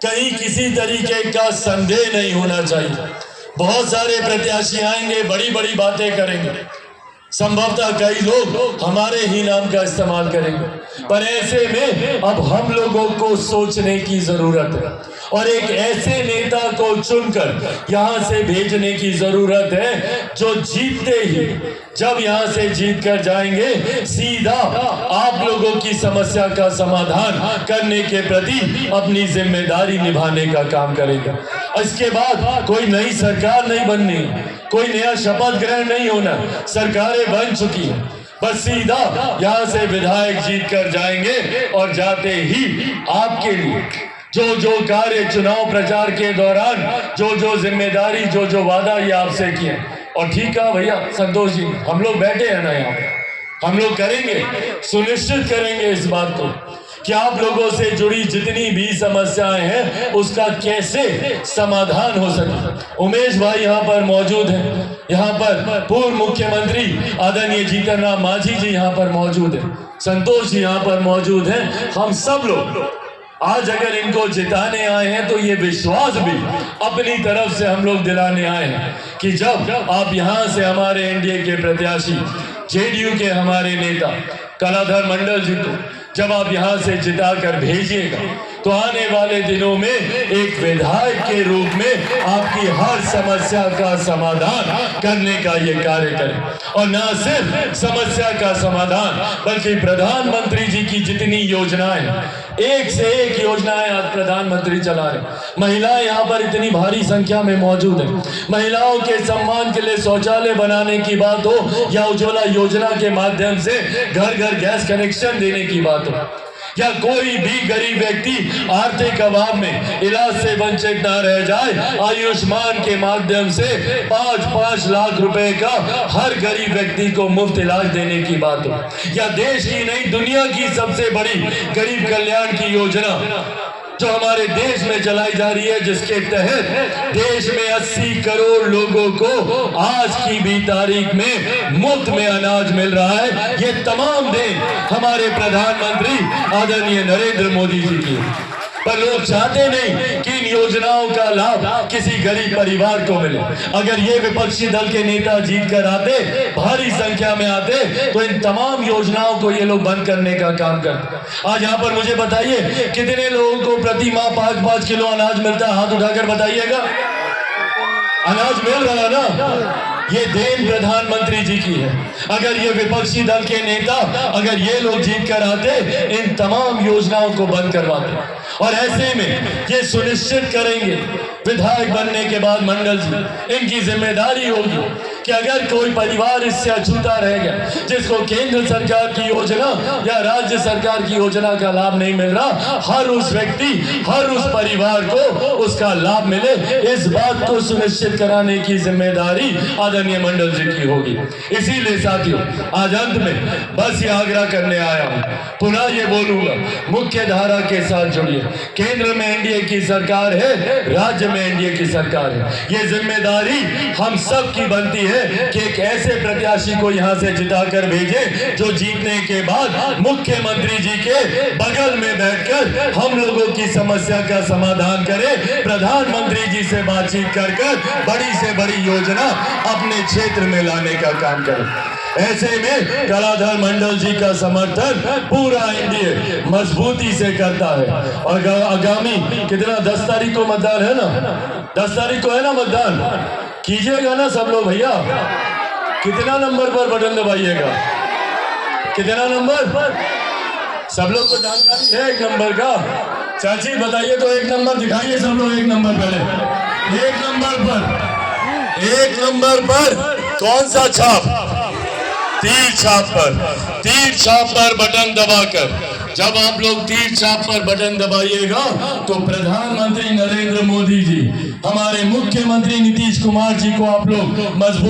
कहीं किसी तरीके का संदेह नहीं होना चाहिए। बहुत सारे प्रत्याशी आएंगे, बड़ी बड़ी बातें करेंगे, संभवतः कई लोग हमारे ही नाम का इस्तेमाल करेंगे, पर ऐसे में अब हम लोगों को सोचने की जरूरत है और एक ऐसे नेता को चुनकर यहां से भेजने की जरूरत है जो जीतते ही, जब यहां से जीत कर जाएंगे, सीधा आप लोगों की समस्या का समाधान करने के प्रति अपनी जिम्मेदारी निभाने का काम करेगा। इसके बाद कोई नई सरकार नहीं बननी, कोई नया शपथ ग्रहण नहीं होना, सरकारें बन चुकी हैं। बस सीधा यहां से विधायक जीत कर जाएंगे और जाते ही आपके लिए जो कार्य चुनाव प्रचार के दौरान जो जिम्मेदारी जो वादा ये आपसे किए, और ठीक है भैया संतोष जी, हम लोग बैठे हैं ना यहाँ पे, हम लोग करेंगे, सुनिश्चित करेंगे इस बात को कि आप लोगों से जुड़ी जितनी भी समस्याएं हैं उसका कैसे समाधान हो सके। उमेश भाई यहाँ पर मौजूद हैं, यहाँ पर पूर्व मुख्यमंत्री आदरणीय जीतन राम मांझी जी यहाँ पर मौजूद हैं, संतोष जी यहाँ पर मौजूद हैं। हम सब लोग आज अगर इनको जिताने आए हैं तो ये विश्वास भी अपनी तरफ से हम लोग दिलाने आए हैं कि जब आप यहाँ से हमारे एनडीए के प्रत्याशी, जेडीयू के हमारे नेता कलाधर मंडल जी को जब आप यहाँ से जिता कर भेजिएगा तो आने वाले दिनों में एक विधायक के रूप में आपकी हर समस्या का समाधान करने का ये कार्य करें, और न सिर्फ समस्या का समाधान बल्कि प्रधानमंत्री जी की जितनी योजनाएं, एक से एक योजनाएं आज प्रधानमंत्री चला रहे। महिलाएं यहाँ पर इतनी भारी संख्या में मौजूद है, महिलाओं के सम्मान के लिए शौचालय बनाने की बात हो या उज्ज्वला योजना के माध्यम से घर घर गैस कनेक्शन देने की बात हो, या कोई भी गरीब व्यक्ति आर्थिक अभाव में इलाज से वंचित ना रह जाए, आयुष्मान के माध्यम से 5-5 लाख रुपए का हर गरीब व्यक्ति को मुफ्त इलाज देने की बात हो, या देश की नहीं दुनिया की सबसे बड़ी गरीब कल्याण की योजना जो हमारे देश में चलाई जा रही है, जिसके तहत देश में 80 करोड़ लोगों को आज की भी तारीख में मुफ्त में अनाज मिल रहा है। ये तमाम देन हमारे प्रधानमंत्री आदरणीय नरेंद्र मोदी जी की, पर लोग चाहते नहीं कि इन योजनाओं का लाभ किसी गरीब परिवार को मिले। अगर ये विपक्षी दल के नेता जीत कर आते, भारी संख्या में आते, तो इन तमाम योजनाओं को ये लोग बंद करने का काम करते। आज यहाँ पर मुझे बताइए कितने लोगों को प्रति माह 5-5 किलो अनाज मिलता है? हाथ उठाकर बताइएगा। अनाज मिल रहा है ना? ये देन प्रधानमंत्री जी की है। अगर ये विपक्षी दल के नेता, अगर ये लोग जीत कर आते, इन तमाम योजनाओं को बंद करवाते, और ऐसे में ये सुनिश्चित करेंगे विधायक बनने के बाद मंडल जी, इनकी जिम्मेदारी होगी कि अगर कोई परिवार इससे अछूता रह गया, जिसको केंद्र सरकार की योजना या राज्य सरकार की योजना का लाभ नहीं मिल रहा, हर उस व्यक्ति, हर उस परिवार को उसका लाभ मिले, इस बात को सुनिश्चित कराने की जिम्मेदारी आदरणीय मंडल जी की होगी। इसीलिए साथियों, आज अंत में बस ये आग्रह करने आया हूं, पुनः ये बोलूंगा, मुख्य धारा के साथ जुड़िए। केंद्र में एनडीए की सरकार है, राज्य में एनडीए की सरकार है। ये जिम्मेदारी हम सब की बनती है कि एक ऐसे प्रत्याशी को यहां से जिताकर भेजे जो जीतने के बाद मुख्यमंत्री जी के बगल में बैठकर हम लोगों की समस्या का समाधान करे, प्रधानमंत्री जी से बातचीत कर बड़ी से बड़ी योजना अपने क्षेत्र में लाने का काम करे। ऐसे में कलाधर मंडल जी का समर्थन पूरा एनडीए मजबूती से करता है, और आगामी कितना 10 तारीख को मतदान है ना? 10 तारीख को है ना मतदान? कीजिएगा ना सब लोग भैया? कितना नंबर पर बटन दबाइएगा? कितना नंबर? सब लोग को जानकारी है एक नंबर का? चाची बताइए तो एक नंबर दिखाइए सब लोग, एक नंबर पहले, एक नंबर पर कौन सा छाप? तीर छाप पर, तीर छाप पर बटन दबाकर जब आप लोग तीर छाप पर बटन दबाइएगा तो प्रधानमंत्री नरेंद्र मोदी जी, हमारे मुख्यमंत्री नीतीश कुमार जी को आप लोग मजबूत